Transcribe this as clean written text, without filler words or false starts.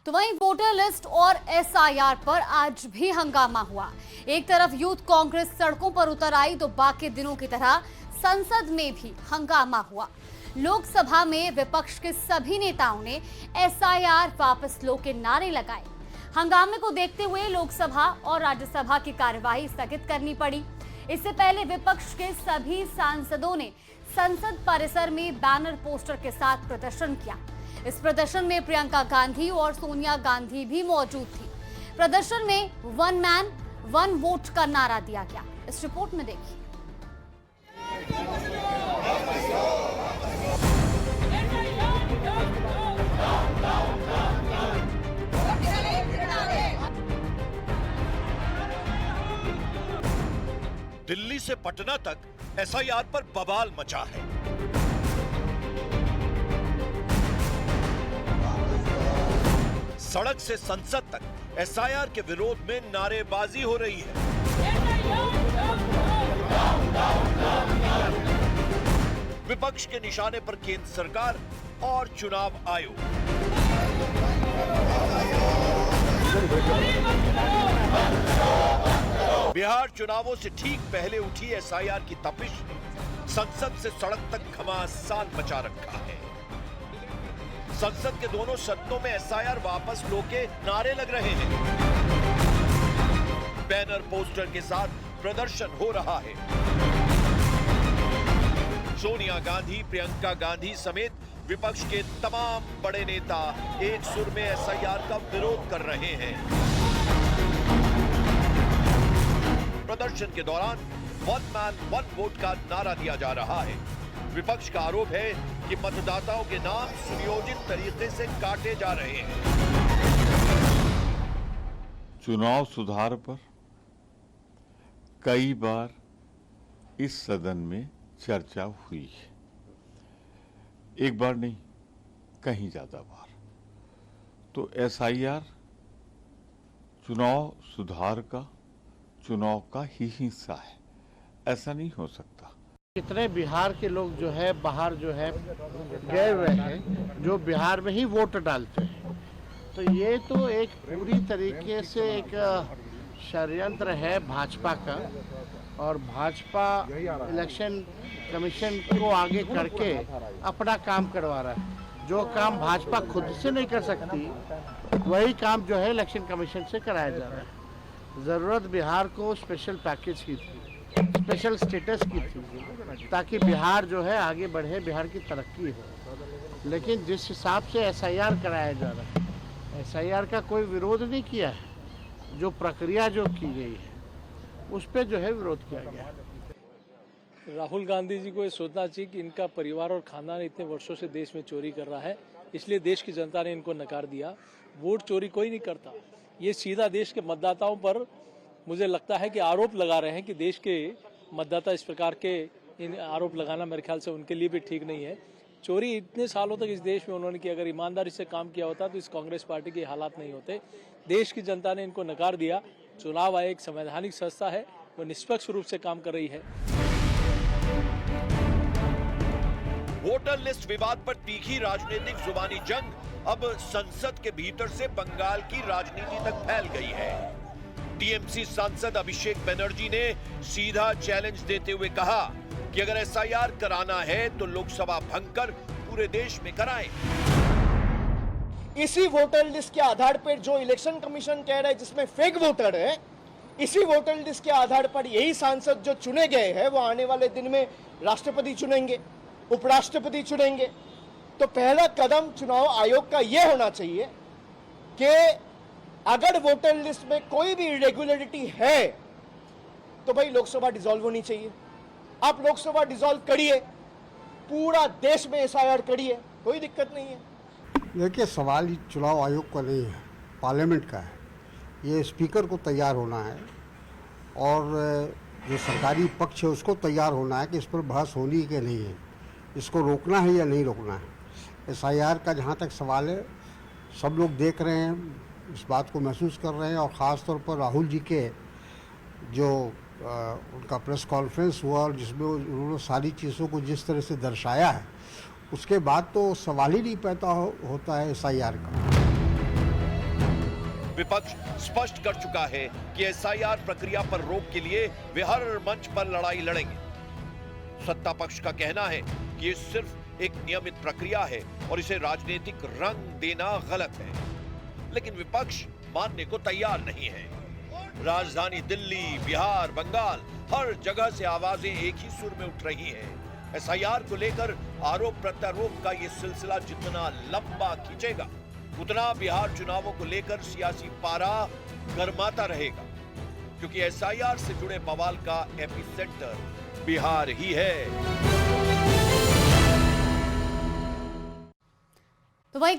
तो वहीं voter list और एसआईआर पर आज भी हंगामा हुआ। एक तरफ यूथ कांग्रेस सड़कों पर उतर आई तो बाकी दिनों की तरह संसद में भी हंगामा हुआ। लोकसभा में विपक्ष के सभी नेताओं ने एसआईआर वापस लो के नारे लगाए। हंगामे को देखते हुए लोकसभा और राज्यसभा की कार्यवाही स्थगित करनी पड़ी। इससे पहले विपक्ष के सभी सांसदों ने संसद परिसर में बैनर पोस्टर के साथ प्रदर्शन किया। इस प्रदर्शन में प्रियंका गांधी और सोनिया गांधी भी मौजूद थी। प्रदर्शन में वन मैन वन वोट का नारा दिया गया। इस रिपोर्ट में देखिए। दिल्ली से पटना तक एसआईआर पर बवाल मचा है। सड़क से संसद तक एसआईआर के विरोध में नारेबाजी हो रही है। विपक्ष के निशाने पर केंद्र सरकार और चुनाव आयोग। बिहार चुनावों से ठीक पहले उठी एसआईआर की तपिश ने संसद से सड़क तक घमासान मचा रखा है। संसद के दोनों सदनों में एसआईआर वापस लो के नारे लग रहे हैं। बैनर पोस्टर के साथ प्रदर्शन हो रहा है। सोनिया गांधी, प्रियंका गांधी समेत विपक्ष के तमाम बड़े नेता एक सुर में एसआईआर का विरोध कर रहे हैं। प्रदर्शन के दौरान वन मैन वन वोट का नारा दिया जा रहा है। विपक्ष का आरोप है कि मतदाताओं के नाम सुनियोजित तरीके से काटे जा रहे हैं। चुनाव सुधार पर कई बार इस सदन में चर्चा हुई है। एक बार नहीं, कहीं ज्यादा बार। तो एसआईआर चुनाव सुधार का, चुनाव का ही हिस्सा है। ऐसा नहीं हो सकता। कितने बिहार के लोग जो है बाहर जो है गए हुए हैं, जो बिहार में ही वोट डालते हैं। तो ये तो एक पूरी तरीके से एक षड्यंत्र है भाजपा का, और भाजपा इलेक्शन कमीशन को आगे करके अपना काम करवा रहा है। जो काम भाजपा खुद से नहीं कर सकती, वही काम जो है इलेक्शन कमीशन से कराया जा रहा है। ज़रूरत बिहार को स्पेशल पैकेज की थी, स्पेशल स्टेटस की थी, ताकि बिहार जो है आगे बढ़े, बिहार की तरक्की हो। लेकिन जिस हिसाब से एसआईआर कराया जा रहा है, एसआईआर का कोई विरोध नहीं किया है। जो प्रक्रिया जो की गई है उस पर जो है विरोध किया गया। राहुल गांधी जी को ये सोचना चाहिए कि इनका परिवार और खानदान इतने वर्षों से देश में चोरी कर रहा है, इसलिए देश की जनता ने इनको नकार दिया। वोट चोरी कोई नहीं करता। ये सीधा देश के मतदाताओं पर मुझे लगता है कि आरोप लगा रहे हैं कि देश के मतदाता इस प्रकार के इन आरोप लगाना मेरे ख्याल से उनके लिए भी ठीक नहीं है। चोरी इतने सालों तक इस देश में उन्होंने की, अगर ईमानदारी से काम किया होता तो इस कांग्रेस पार्टी के हालात नहीं होते। देश की जनता ने इनको नकार दिया। चुनाव आयोग संवैधानिक संस्था है, वो निष्पक्ष रूप से काम कर रही है। वोटर लिस्ट विवाद पर तीखी राजनीतिक जुबानी जंग अब संसद के भीतर से बंगाल की राजनीति तक फैल गई है। टीएमसी सांसद अभिषेक बनर्जी ने सीधा चैलेंज देते हुए कहा कि अगर एसआईआर कराना है तो लोकसभा भंग कर पूरे देश में कराएं। इसी वोटर लिस्ट के आधार पर जो इलेक्शन कमीशन कह रहा है जिसमें फेक वोटर है, इसी वोटर लिस्ट के आधार पर यही सांसद जो चुने गए हैं वो आने वाले दिन में राष्ट्रपति चुनेंगे, उपराष्ट्रपति चुनेंगे। तो पहला कदम चुनाव आयोग का यह होना चाहिए कि अगर वोटर लिस्ट में कोई भी इरेगुलरिटी है तो भाई लोकसभा डिसॉल्व होनी चाहिए। आप लोकसभा डिसॉल्व करिए, पूरा देश में एसआईआर करिए, कोई दिक्कत नहीं है। देखिए, सवाल चुनाव आयोग का नहीं है, पार्लियामेंट का है। ये स्पीकर को तैयार होना है और जो सरकारी पक्ष है उसको तैयार होना है कि इस पर बहस होनी है कि नहीं है, इसको रोकना है या नहीं रोकना है। एसआईआर का जहाँ तक सवाल है, सब लोग देख रहे हैं, इस बात को महसूस कर रहे हैं। और ख़ास तौर पर राहुल जी के जो उनका प्रेस कॉन्फ्रेंस हुआ और जिसमें उन्होंने सारी चीज़ों को जिस तरह से दर्शाया है, उसके बाद तो सवाल ही नहीं पैदा होता है एसआईआर का। विपक्ष स्पष्ट कर चुका है कि एसआईआर प्रक्रिया पर रोक के लिए वे हर मंच पर लड़ाई लड़ेंगे। सत्ता पक्ष का कहना है कि ये सिर्फ एक नियमित प्रक्रिया है और इसे राजनीतिक रंग देना गलत है, लेकिन विपक्ष मानने को तैयार नहीं है। राजधानी दिल्ली, बिहार, बंगाल, हर जगह से आवाजें एक ही सुर में उठ रही हैं। एसआईआर को लेकर आरोप प्रत्यारोप का ये सिलसिला जितना लंबा खींचेगा, उतना बिहार चुनावों को लेकर सियासी पारा गर्माता रहेगा, क्योंकि एसआईआर से जुड़े बवाल का एपिसेंटर बिहार ही है। तो वहीं